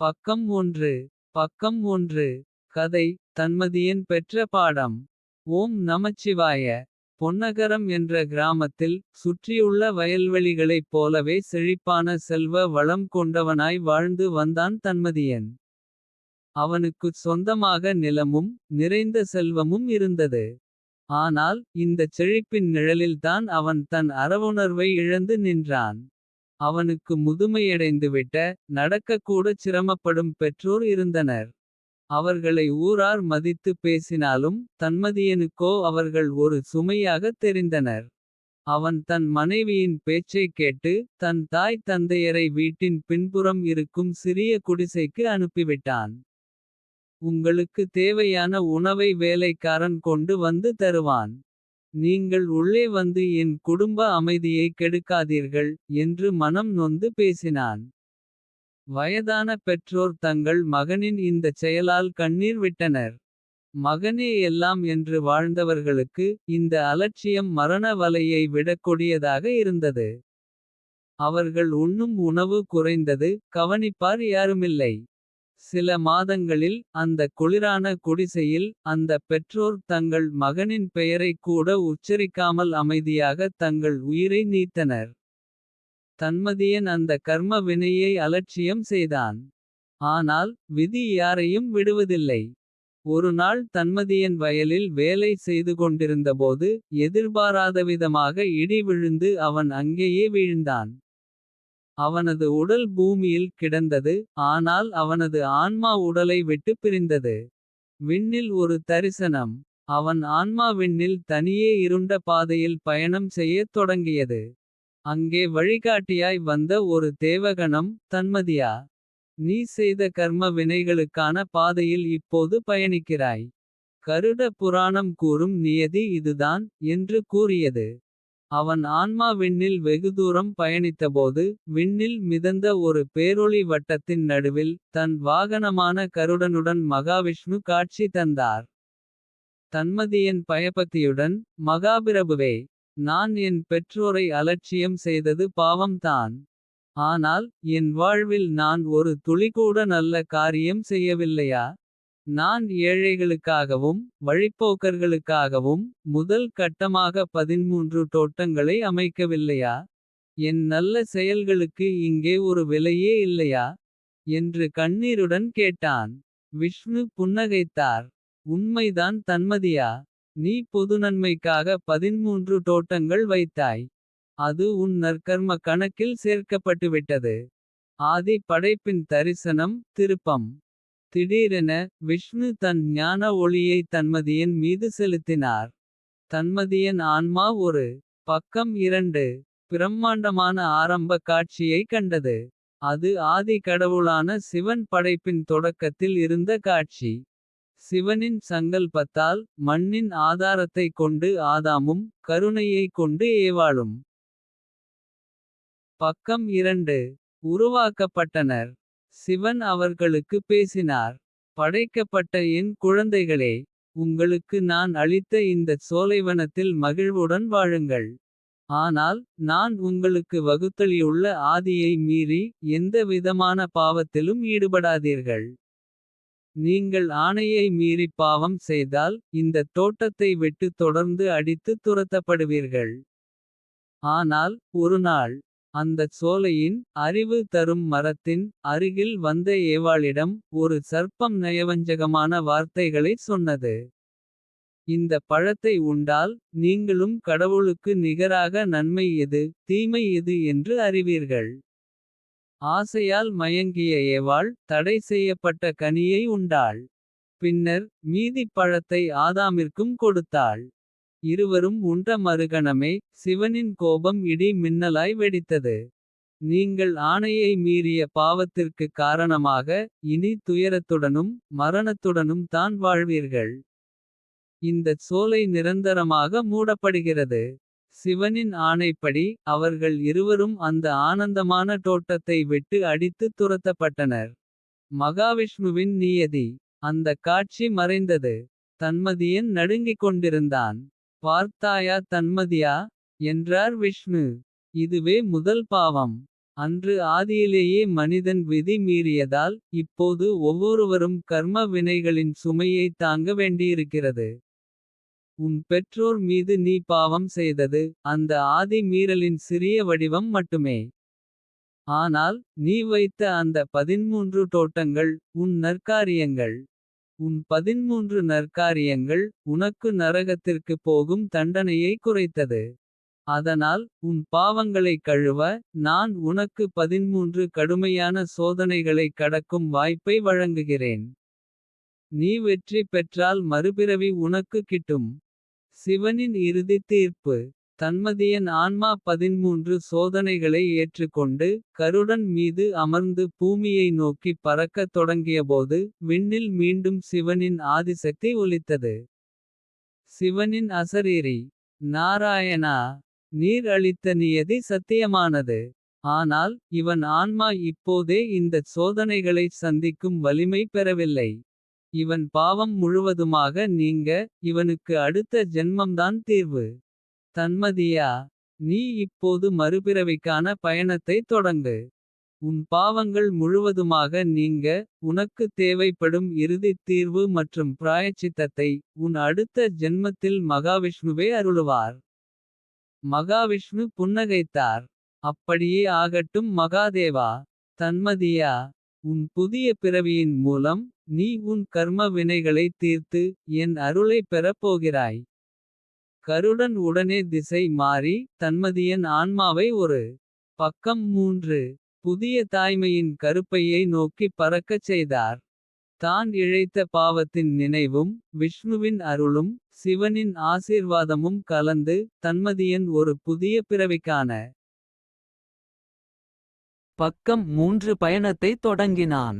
பக்கம் 1. பக்கம் 1. கதை. தன்மதியன் பெற்ற பாடம். ஓம் நமச்சிவாய. பொன்னகரம் என்ற கிராமத்தில். சுற்றியுள்ள வயல்வெளிகளைப் போலவே செழிப்பான செல்வ வளம் கொண்டவனாய் வாழ்ந்து வந்தான் தன்மதியன். அவனுக்குச் சொந்தமாக நிலமும் நிறைந்த செல்வமும் இருந்தது. ஆனால் இந்தச் செழிப்பின் நிழலில்தான் அவன் தன் அறவுணர்வை இழந்து நின்றான். அவனுக்கு முதுமையடைந்துவிட்ட. நடக்கக்கூடச் சிரமப்படும் பெற்றோர் இருந்தனர். அவர்களை ஊரார் மதித்துப் பேசினாலும். தன்மதியனுக்கோ அவர்கள் ஒரு சுமையாகத் தெரிந்தனர். அவன் தன் மனைவியின் பேச்சைக் கேட்டு. தன் தாய் தந்தையரை வீட்டின் பின்புறம் இருக்கும் சிறிய குடிசைக்கு அனுப்பிவிட்டான். உங்களுக்கு தேவையான உணவை வேலைக்காரன் கொண்டு வந்து தருவான். நீங்கள் உள்ளே வந்து என் குடும்ப அமைதியை கெடுக்காதீர்கள். என்று மனம் நொந்து பேசினான். வயதான பெற்றோர் தங்கள் மகனின் இந்தச் செயலால் கண்ணீர் விட்டனர். மகனே எல்லாம் என்று வாழ்ந்தவர்களுக்கு. இந்த அலட்சியம் மரண வலையை விடக் கொடியதாக இருந்தது. அவர்கள் உண்ணும் உணவு குறைந்தது. கவனிப்பார் யாருமில்லை. சில மாதங்களில் அந்த குளிரான குடிசையில். அந்த பெற்றோர் தங்கள் மகனின் பெயரைக் கூட உச்சரிக்காமல். அமைதியாக தங்கள் உயிரை நீத்தனர். தன்மதியன் அந்த கர்ம வினையை அலட்சியம் செய்தான். ஆனால் விதி யாரையும் விடுவதில்லை. ஒரு நாள் தன்மதியன் வயலில் வேலை செய்து கொண்டிருந்தபோது. எதிர்பாராதவிதமாக இடி விழுந்து அவன் அங்கேயே வீழ்ந்தான். அவனது உடல் பூமியில் கிடந்தது. ஆனால் அவனது ஆன்மா உடலை விட்டு பிரிந்தது. விண்ணில் ஒரு தரிசனம். அவன் ஆன்மா விண்ணில் தனியே இருண்ட பாதையில் பயணம் செய்யத் தொடங்கியது. அங்கே வழிகாட்டியாய் வந்த ஒரு தேவகணம். தன்மதியா, நீ செய்த கர்ம வினைகளுக்கான பாதையில் இப்போது பயணிக்கிறாய். கருட புராணம் கூறும் நியதி இதுதான். என்று கூறியது. அவன் ஆன்மா விண்ணில் வெகுதூரம் பயணித்தபோது. விண்ணில் மிதந்த ஒரு பேரொளி வட்டத்தின் நடுவில். தன் வாகனமான கருடனுடன் மகாவிஷ்ணு காட்சி தந்தார். தன்மதியன் பயபக்தியுடன் மகாபிரபுவே. நான் என் பெற்றோரை அலட்சியம் செய்தது பாவம்தான். ஆனால் என் வாழ்வில் நான் ஒரு துளிகூட நல்ல காரியம் செய்யவில்லையா. நான் ஏழைகளுக்காகவும் வழிப்போக்கர்களுக்காகவும். முதல் கட்டமாக 13 தோட்டங்களை அமைக்கவில்லையா. என் நல்ல செயல்களுக்கு இங்கே ஒரு விலையே இல்லையா. என்று கண்ணீருடன் கேட்டான். விஷ்ணு புன்னகைத்தார். உண்மைதான் தன்மதியா. நீ பொதுநன்மைக்காக 13 தோட்டங்கள் வைத்தாய். அது உன் நற்கர்ம கணக்கில் சேர்க்கப்பட்டுவிட்டது. ஆதி படைப்பின் தரிசனம் திருப்பம். திடீரென விஷ்ணு தன் ஞான ஒளியை தன்மதியன் மீது செலுத்தினார். தன்மதியன் ஆன்மா ஒரு. பக்கம் 2. பிரம்மாண்டமான ஆரம்ப காட்சியை கண்டது. அது ஆதி கடவுளான சிவன் படைப்பின் தொடக்கத்தில் இருந்த காட்சி. சிவனின் சங்கல்பத்தால் மண்ணின் ஆதாரத்தைக் கொண்டு ஆதாமும். கருணையைக் கொண்டு ஏவாளும். பக்கம் 2. உருவாக்கப்பட்டனர். சிவன் அவர்களுக்கு பேசினார். படைக்கப்பட்ட என் குழந்தைகளே. உங்களுக்கு நான் அளித்த இந்தச் சோலைவனத்தில் மகிழ்வுடன் வாழுங்கள். ஆனால் நான் உங்களுக்கு வகுத்தளியுள்ள ஆதியை மீறி. எந்த விதமான பாவத்திலும் ஈடுபடாதீர்கள். நீங்கள் ஆணையை மீறி பாவம் செய்தால். இந்த தோட்டத்தை விட்டு தொடர்ந்து அடித்து துரத்தப்படுவீர்கள். ஆனால் ஒருநாள் அந்தச் சோலையின் அறிவு தரும் மரத்தின். அருகில் வந்த ஏவாளிடம் ஒரு சர்ப்பம் நயவஞ்சகமான வார்த்தைகளைச் சொன்னது. இந்த பழத்தை உண்டால் நீங்களும் கடவுளுக்கு நிகராக நன்மை எது. தீமை எது என்று அறிவீர்கள். ஆசையால் மயங்கிய ஏவாள் தடை செய்யப்பட்ட கனியை உண்டாள். பின்னர் மீதிப் பழத்தை ஆதாமிற்கும் கொடுத்தாள். இருவரும் உண்ட மறுகணமே சிவனின் கோபம் இடி மின்னலாய் வெடித்தது. நீங்கள் ஆணையை மீறிய பாவத்திற்குக் காரணமாக. இனி துயரத்துடனும் மரணத்துடனும் தான் வாழ்வீர்கள். இந்தச் சோலை நிரந்தரமாக மூடப்படுகிறது. சிவனின் ஆணைப்படி அவர்கள் இருவரும் அந்த ஆனந்தமான தோட்டத்தை விட்டு அடித்து துரத்தப்பட்டனர். மகாவிஷ்ணுவின் நியதி. அந்தக் காட்சி மறைந்தது. தன்மதியன் நடுங்கிக் கொண்டிருந்தான். பார்த்தாயா தன்மதியா. என்றார் விஷ்ணு. இதுவே முதல் பாவம். அன்று ஆதியிலேயே மனிதன் விதி மீறியதால். இப்போது ஒவ்வொருவரும் கர்ம வினைகளின் சுமையை தாங்க வேண்டியிருக்கிறது. உன் பெற்றோர் மீது நீ பாவம் செய்தது. அந்த ஆதி மீறலின் சிறிய வடிவம் மட்டுமே. ஆனால் நீ வைத்த அந்த 13 தோட்டங்கள். உன் நற்காரியங்கள். உன் 13 நற்காரியங்கள். உனக்கு நரகத்திற்கு போகும் தண்டனையை குறைத்தது. அதனால் உன் பாவங்களை கழுவ. நான் உனக்கு 13 கடுமையான சோதனைகளை கடக்கும் வாய்ப்பை வழங்குகிறேன். நீ வெற்றி பெற்றால் மறுபிறவி உனக்கு கிட்டும். சிவனின் இறுதி தீர்ப்பு. தன்மதியன் ஆன்மா 13 சோதனைகளை ஏற்றுக்கொண்டு. கருடன் மீது அமர்ந்து பூமியை நோக்கி பறக்கத் தொடங்கியபோது. விண்ணில் மீண்டும் சிவனின் ஆதிசக்தி ஒலித்தது. சிவனின் அசரீரி. நாராயணா. நீர் அளித்த நியதி சத்தியமானது. ஆனால் இவன் ஆன்மா இப்போதே இந்தச் சோதனைகளைச் சந்திக்கும் வலிமை பெறவில்லை. இவன் பாவம் முழுவதுமாக நீங்க. இவனுக்கு அடுத்த ஜென்மம்தான் தீர்வு. தன்மதியா. நீ இப்போது மறுபிறவிக்கான பயணத்தை தொடங்கு. உன் பாவங்கள் முழுவதுமாக நீங்க. உனக்கு தேவைப்படும் இறுதித் தீர்வு மற்றும் பிராயச்சித்தத்தை. உன் அடுத்த ஜென்மத்தில் மகாவிஷ்ணுவே அருளுவார். மகாவிஷ்ணு புன்னகைத்தார். அப்படியே ஆகட்டும் மகாதேவா. தன்மதியா. உன் புதிய பிறவியின் மூலம். நீ உன் கர்ம வினைகளை தீர்த்து. என் அருளை பெறப் போகிறாய். கருடன் உடனே திசை மாறி. தன்மதியன் ஆன்மாவை ஒரு பக்கம் 3. புதிய தாய்மையின் கருப்பையை நோக்கி பறக்கச் செய்தார். தான் இழைத்த பாவத்தின் நினைவும். விஷ்ணுவின் அருளும் சிவனின் ஆசீர்வாதமும் கலந்து. தன்மதியன் ஒரு புதிய பிறவிக்கான பக்கம் 3 பயணத்தை தொடங்கினான்.